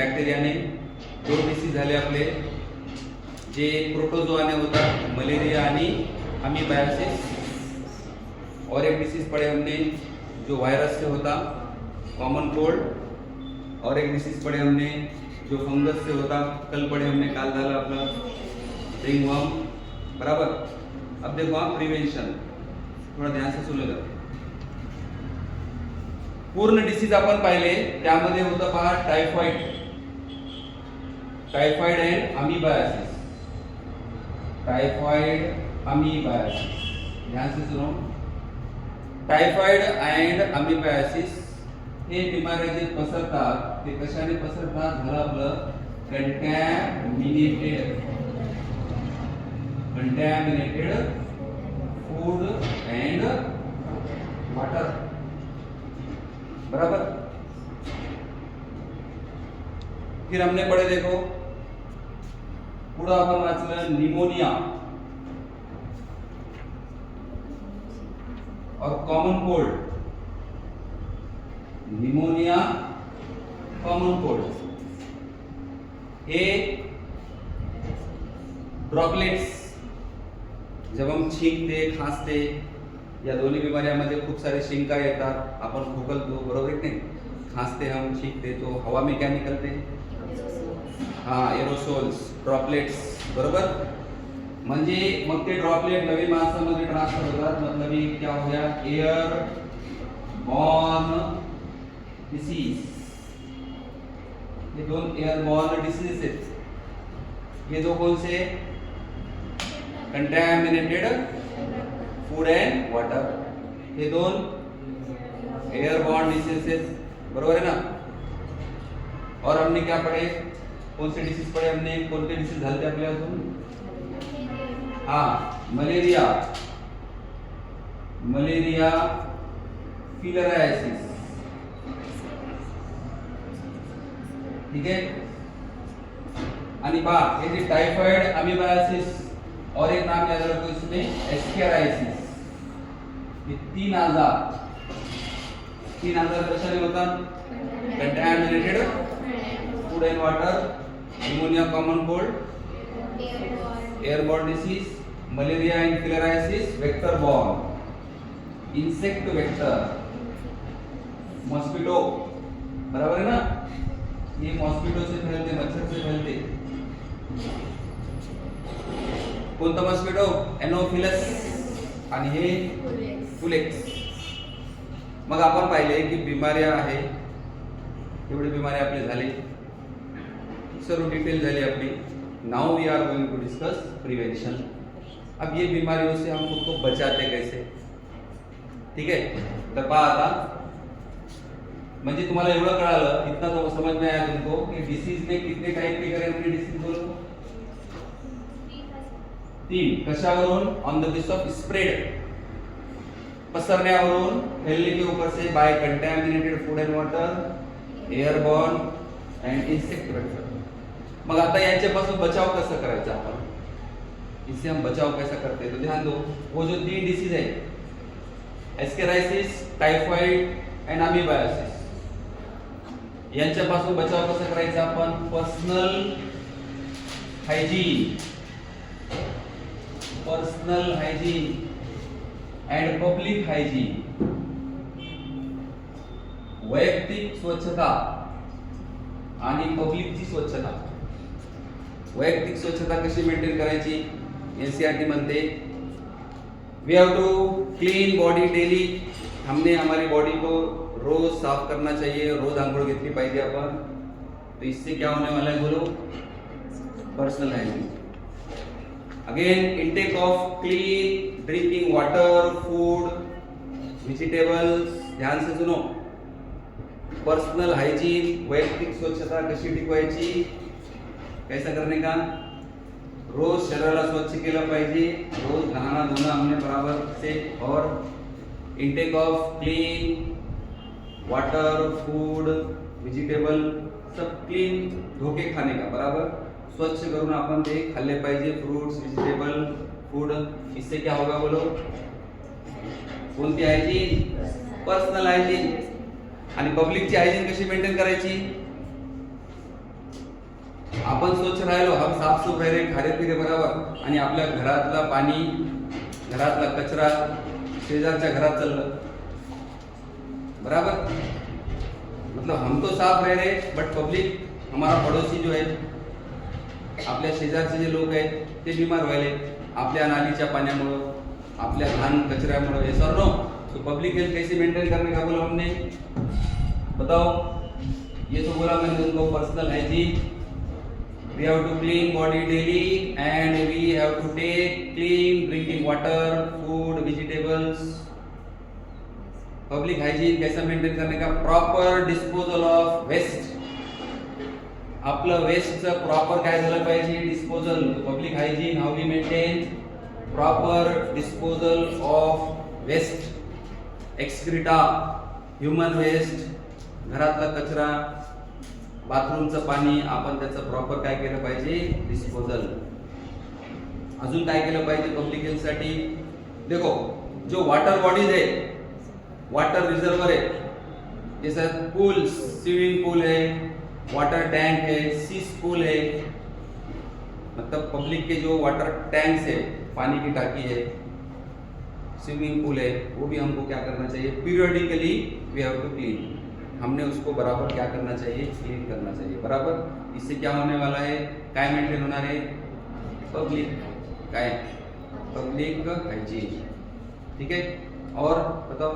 बॅक्टेरियाने, 2 disease झाले आपले जे प्रोटोजोआने होता, मलेरिया आणि अमीबायासिस। और एक डिसीज पढ़े हमने जो वायरस से होता, कॉमन कोल्ड। और एक डिसीज पढ़े हमने जो फंगस से होता, कल पढ़े हमने, काल झाला आपला रिंगवर्म, बराबर। अब देखो आप प्रिवेंशन, थोड़ा ध्यान से सुनेगा। पूर्ण डिसीज आपण पाहिले, त्यामध्ये होतं पहा टायफॉइड, टायफॉइड अँड अमीबायासिस, टायफॉइड अमीबायासिस, ध्यान से सुनो। टायफॉइड अँड अमीबायासिस हे बिमाऱ्या जे पसरतात ते कशाने पसरतात, झालं आपलं कंटॅमिनेटेड फूड अँड वाटर, बराबर। फिर हमने पढ़े, देखो पुढं आपण वाचलं निमोनिया और common cold, pneumonia, common cold, हे ड्रॉपलेट्स जब हम छींकते खांसते या दोन्ही बीमाऱ्यामध्ये खूप सारे शिंका येतात, आपण खोकलतो, बरोबर आहे की नाही? खांसते हम, छींकते तो हवा में क्या निकलते, हाँ एरोसोल्स, ड्रॉपलेट्स, बरोबर। म्हणजे मग ते ड्रॉपलेट नवी माणसामध्ये ट्रान्सफर होतात, मतलब ये क्या हो गया, एयर बॉर्न डिसीज। ये 2 एयरबॉर्न डिसीजेस आहेत। ये 2 कौन से, कंटॅमिनेटेड फूड अँड वाटर, हे 2 एयरबॉर्न डिसीजेस आहेत, बरोबर है ना। और हमने क्या पढ़े, कौन से डिसीज पढ़े हमने, कोणते डिसीज झाले आपल्या अजून, हाँ मलेरिया, मलेरिया, फिलरायसिस, ठीक है। आणि पहा हे जे टायफॉइड, अमीबायासिस और एक नाम याद रखो इसमें एस्केराइसिस, ये 3 आजार कशाने होतात, contaminated food and water, pneumonia, common cold, airborne disease, malaria and filariasis, vector borne, insect vector, mosquito, बराबर है ना। ये मॉस्किटो से फैलते, मच्छर से फैलते। कोणता मॉस्किटो, एनोफिलस आणि हे फुलेक्स। मग आपण पाहिले की बिमाऱ्या आहे, एवढे बिमाऱ्या आपले झाले, सर्व डिटेल झाली अपनी। Now we are going to discuss prevention. अब ये बीमारियों से हम खुद को बचाते कैसे, ठीक है। तर पहा आता, म्हणजे तुम्हाला एवढं कळालं, इतना तो समझ में आया तुमको कि डिसीज में कितने टाइप के करें अपने डिसीज बोलो, 3। कशावरून, on the basis of spread, पसरण्यावरून, फैलने के ऊपर से, by contaminated food and water, airborne and insect vector. मग आता यांच्यापासून बचाव कसं करायचा आपण, इससे हम बचाव कैसा करते हैं, तो ध्यान दो, वो जो 3 डिसीज है, एस्केराइसिस, टाइफॉइड एंड अमीबायासिस, यांच्यापासून बचाव कसा करायचा आपण, personal hygiene, personal hygiene and public hygiene, वैयक्तिक स्वच्छता आणि पब्लिकची स्वच्छता। वैयक्तिक स्वच्छता कशी मेंटेन करायची, एनसीईआरटी म्हणते, we have to clean body daily, हमने हमारी बॉडी को रोज साफ करना चाहिए, रोज आंघोळ घेतली पाहिजे आपण। तो इससे क्या होने वाला है बोलो, personal hygiene. Again intake of clean drinking water, food, vegetables, ध्यान से सुनो। पर्सनल हाइजीन, वैयक्तिक स्वच्छता कशी टिकवायची, कैसा करने का, रोज शरीराला स्वच्छ केलं पाहिजे, रोज नहाना धोना हमने बराबर से, और intake of clean water, food, vegetable, sub clean धोके खाने का, बराबर स्वच्छ करून आपण ते खाल्ले पाहिजे, फ्रूट्स, वेजिटेबल, फूड। इससे क्या होगा बोलो, कोणती हायजीन, पर्सनल हायजीन। आणि पब्लिकची हायजीन कशी मेंटेन करायची, आपण स्वच्छ राहिलो, हम साफ सुफ राहिले, खारे पिरे बरोबर, आणि आपल्या घरातला पाणी, घरातला कचरा शेजारच्या घरात चाललं बराबर, मतलब हम तो साफ रह रहे बट पब्लिक, हमारा पड़ोसी जो है, आपल्या शेजारचे जे लोक आहेत ते बीमार व्हायले आपल्या नालीच्या पाण्यामुळं, आपल्या घाण कचऱ्यामुळं. ये सर नो, तो पब्लिक हेल्थ कैसे मेंटेन करने का बोला हमने, बताओ. ये तो बोला मैंने उनको personal hygiene. We have to clean body daily and we have to take clean drinking water, food, vegetables. Public hygiene कैसा मेंटेन करने का, प्रॉपर डिस्पोजल ऑफ वेस्ट. आपलं वेस्टचं प्रॉपर काय झालं पाहिजे, disposal. Public hygiene how we maintain proper disposal of waste, excreta, human waste, घरातला कचरा, बाथरूमचं पाणी, आपण त्याचं प्रॉपर काय केलं पाहिजे, डिस्पोजल. अजून काय केलं पाहिजे पब्लिक हेल्थ साठी, देखो जो वाटर बॉडीज है, वाटर रिजर्वर है, जैसे पूल, स्विमिंग पूल है, वाटर टैंक है, सी स्कूल है, मतलब पब्लिक के जो वाटर टैंक्स है, पानी की टाकी है, स्विमिंग पूल है, वो भी हमको क्या करना चाहिए, periodically we have to clean. हमने उसको बराबर क्या करना चाहिए, क्लीन करना चाहिए बराबर. इससे क्या होने वाला है, काय मेंटेन होणार है, पब्लिक काय, पब्लिक हाइजीन. ठीक है. और बताओ,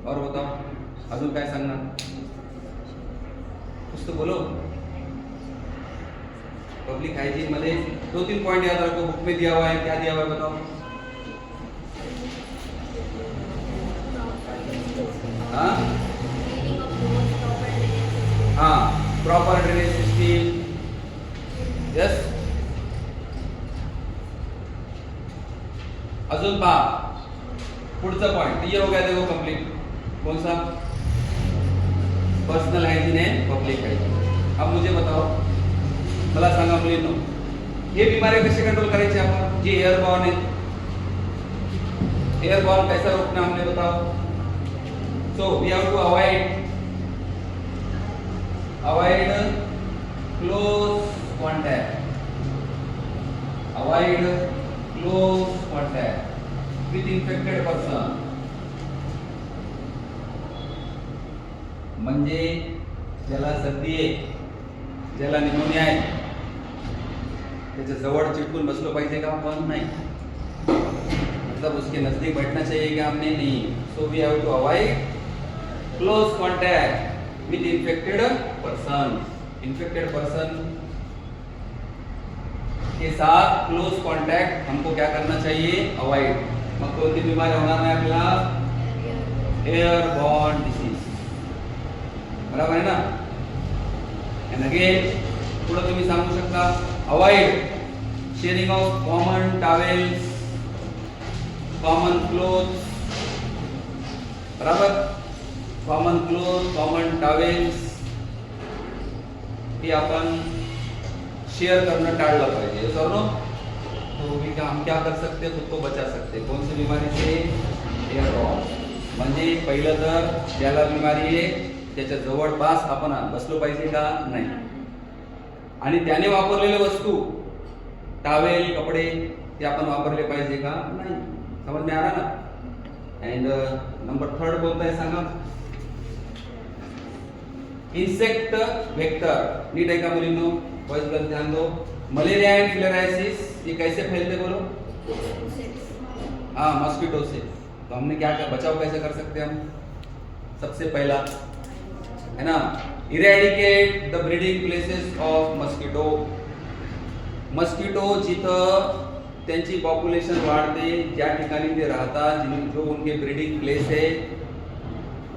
और बताओ अजून काय सांगणार, कुछ तो बोलो. पब्लिक हाइजीन मध्ये 2-3 पॉइंट याद रखो, बुक में दिया हुआ है. क्या दिया हुआ है बताओ. हाँ, प्रॉपर ड्रेनेज सिस्टम. यस. अजून पहा पुढचा पॉइंट, ये हो गया देखो कंप्लीट. कौन सा, पर्सनल हाइजीन है, पब्लिक हाइजीन. अब मुझे बताओ, मला सांगा मुलींनो, हे बीमारी कसे कंट्रोल करायचे आपण, जे एअरबॉर्न है, एअरबॉर्न कैसा रोकना हमने बताओ. So we have to avoid close contact, avoid close contact with infected person. म्हणजे ज्याला सर्दी आहे, ज्याला निमोनिया आहे, त्याच्या जवळ चिटकून बसलो पाहिजे का आपण, नाही. मतलब उसके नजदीक बैठना चाहिए कि हमने नहीं. So we have to avoid close contact with infected person. Infected person के साथ क्लोज कांटेक्ट हमको क्या करना चाहिए, अवॉइड. मग कोणती बीमारी होणार नाही आपल्याला, एअरबॉर्न डिसीज. बराबर आहे ना. एंड अगेन पुढे तुम्ही सांगू शकता, avoid sharing of common towels, common clothes, बराबर. कॉमन क्लोथ, कॉमन टॉवेल्स हे आपण शेयर करणं टाळलं पाहिजे. सर्व तो हम क्या कर सकते हैं, खुद को बचा सकते हैं. कौन सी बीमारी से, एअरबॉर्न. म्हणजे पहिलं तर ज्याला बीमारी आहे त्याच्या जवळपास आपण बसलो पाहिजे का, नाही. आणि त्याने वापरलेले वस्तू, टॉवेल, कपडे, ते आपण वापरले पाहिजे का, नाही. समझ में आ रहा ना. एंड नंबर 3 बोलता है सांगा, इंसेक्ट वेक्टर. नीट है का मुलीनो, बॉयज गर्ल ध्यान दो. मलेरिया एंड फिलेराइसिस ये कैसे फैलते बोलो, हाँ, मस्कीटो से. तो हमने क्या बचाव कैसे कर सकते हैं हम, सबसे पहला है ना, eradicate the breeding places of mosquito. Mosquito जिथं त्यांची पॉप्युलेशन वाढते, ज्या ठिकाणी ते राहतात, जो उनके ब्रीडिंग प्लेस है,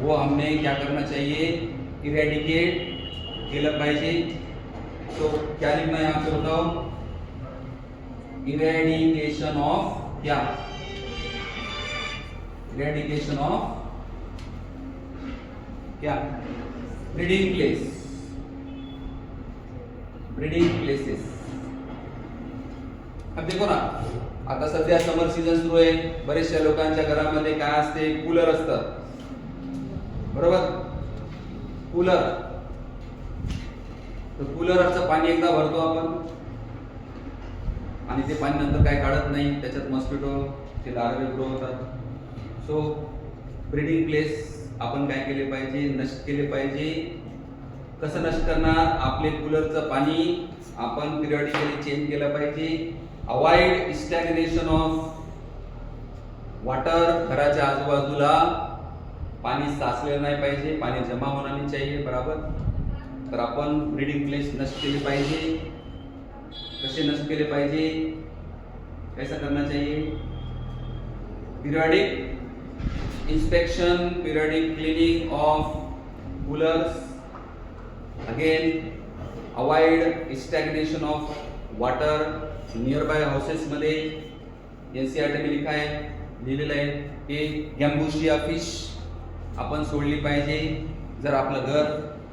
वो हमने क्या करना चाहिए, इरेडिकेट केलं पाहिजे. तो क्या लिखना है यहाँ पे बताओ, इरेडिकेशन ऑफ क्या, इरेडिकेशन ऑफ क्या, ब्रीडिंग प्लेस, ब्रीडिंग प्लेसेस. अब देखो ना, आता सध्या समर सीझन सुरू आहे, बरेचशा लोकांच्या घरामध्ये काय असते, कूलर असतं, बरोबर. कूलर तर कूलरचं पाणी एकदा भरतो आपण आणि ते पाणी नंतर काय काढत नाही, त्याच्यात मॉस्किटो ते लार्वे ग्रो होतात. सो ब्रीडिंग प्लेस आपण काय केले पाहिजे, नष्ट केले पाहिजे. कसं नष्ट करणार, आपले कूलरचं पाणी आपण पिरियडिकली चेंज केलं पाहिजे. अवॉइड स्टॅग्नेशन ऑफ वॉटर, घराच्या आजूबाजूला पाणी साचलेलं नाही पाहिजे, पाणी जमा होना नहीं चाहिए बराबर. तर आपण ब्रीडिंग प्लेस नष्ट केले पाहिजे. कसे नष्ट केले पाहिजे, कैसा करना चाहिए, periodic inspection, periodic cleaning of coolers. Again avoid stagnation of water nearby houses मध्ये. एनसीईआरटी में लिखा है, लिहिलेलं आहे की गॅम्बुशिया फिश आपण सोडली पाहिजे. जर आपलं घर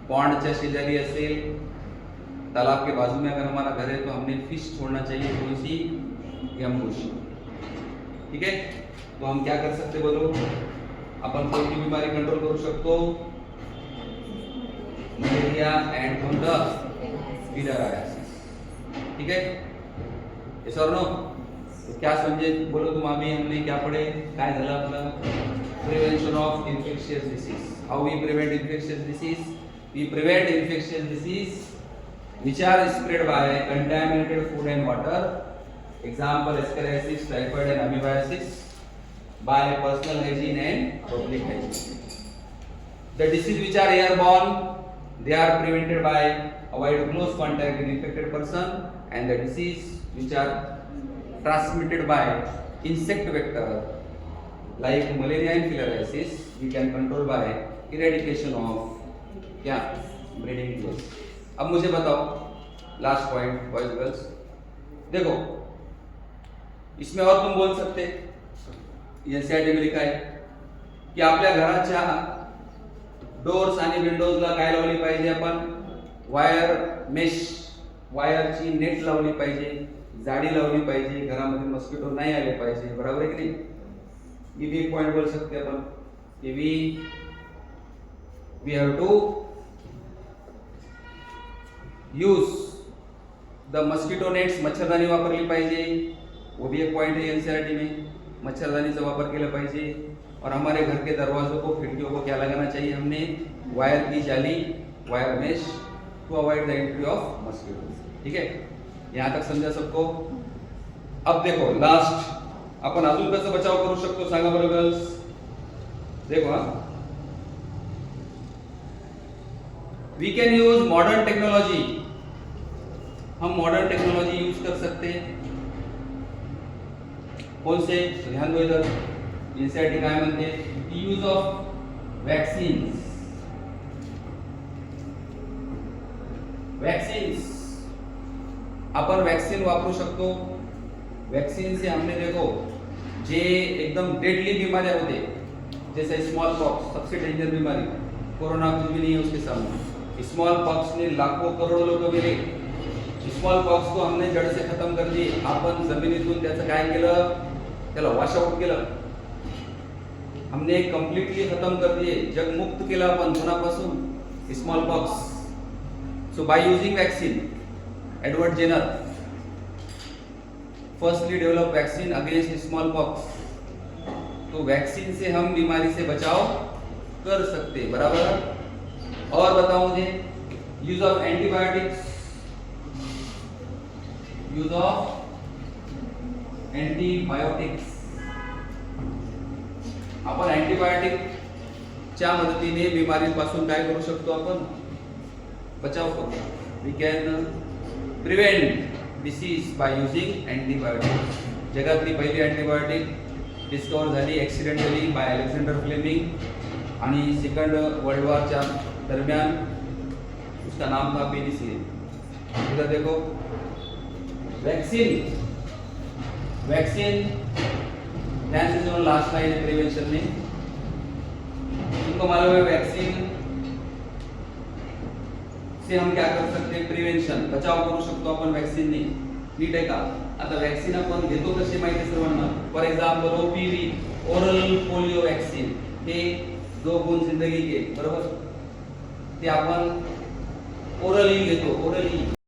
पॉन्डच्या शेजारी असेल, तालाब के बाजू में अगर हमारा घर है तो हमने फिश छोड़ना चाहिए, थोड़ी सी गैम्बुशिया. ठीक है, तो हम क्या कर सकते बोलो, अपन कोणती बीमारी कंट्रोल करू शकतो, मलेरिया एंड फिलरायसिस. ठीक है, यस और नो. तो क्या समझे बोलो तुम, अभी हमने क्या पढ़े, काय झालं आपलं, prevention of infectious disease. How we prevent infectious disease, we prevent infectious disease which are spread by contaminated food and water, example ascariasis, typhoid and amoebiasis, by personal hygiene and public hygiene. The disease which are airborne, they are prevented by avoid close contact with infected person, and the disease which are transmitted by insect vector like malaria and filariasis, we can control by eradication of क्या breeding place. अब मुझे बताओ last point, boys girls देखो, इसमें और तुम बोल सकते, एनसीईआरटी में लिखा है की आपल्या घराच्या डोर्स आणि विंडोजला काय लावली पाहिजे, आपण वायर मेश, वायरची नेट लावली पाहिजे, जाडी लावली पाहिजे, घरामध्ये मस्किटो नाही आले पाहिजे, बरोबर आहे की नाही. ये भी एक पॉइंट बोल सकते अपन कि we have to use the mosquito nets, मच्छरदानी वापरली पाहिजे, वो भी एक पॉइंट है एनसीईआरटी में, मच्छरदानीचा वापर केला पाहिजे. और हमारे घर के दरवाजों को, खिड़कियों को क्या लगाना चाहिए, हमने वायर की जाली, wire mesh, to avoid the entry of mosquito. ठीक है, यहाँ तक समझा सबको. अब देखो लास्ट, आपण अजून कसं बचाव करू शकतो सांगा बरं गर्ल्स. देखो we can use modern technology, हम मॉडर्न टेक्नोलॉजी यूज कर सकते हैं. कौन से, तो ध्यान दो इधर, एनसीईआरटी काय म्हणते, यूज ऑफ वैक्सीन्स. वैक्सीन्स आपण वैक्सीन वापरू शकतो. वैक्सीन से हमने देखो जे एकदम डेडली बीमारियां होते, जैसे स्मॉल पॉक्स, सबसे डेंजर बीमारी, कोरोना कुछ भी नहीं है उसके सामने. स्मॉल पॉक्स ने लाखों करोडो लोक मेले. स्मॉल पॉक्स को हमने जड़ से खत्म कर दी. आपण जमिनीतून त्याचं काय केलं, त्याला वॉश आउट केलं, हमने कंप्लीटली खत्म कर दिए, जग मुक्त केलं आपण कोणापासून, smallpox. So by using vaccine, Edward Jenner firstly develop vaccine against smallpox. तो वैक्सीन से हम बीमारी से बचाव कर सकते, बराबर. और बताओ मुझे, use of antibiotics, use of antibiotics, आपण अँटीबायोटिकच्या मदतीने बिमारीपासून काय करू शकतो, आपण बचाव करू. We can prevent disease by using antibiotics. जगातली पहिली अँटीबायोटिक डिस्कवर झाली ॲक्सिडेंटली बाय अलेक्झांडर फ्लेमिंग आणि सेकंड वर्ल्ड वॉरच्या दरमियान. उसका नाम था पेनिसिलिन. इधर देखो वैक्सीन, वैक्सीन ध्यान से सुनो, लास्ट लाइन है प्रिवेंशन में. तुमको मालूम है वैक्सीन से हम क्या कर सकते हैं, प्रिव्हेंशन, बचाव करू शकतो आपण वॅक्सीनने. नीट आहे का. आता वॅक्सीन आपण घेतो कशी माहिती सर्वांना. For example OPV, oral polio vaccine, हे 2 बूंद जिंदगी के, बरोबर, ते आपण ओरल ओरली घेतो ओरली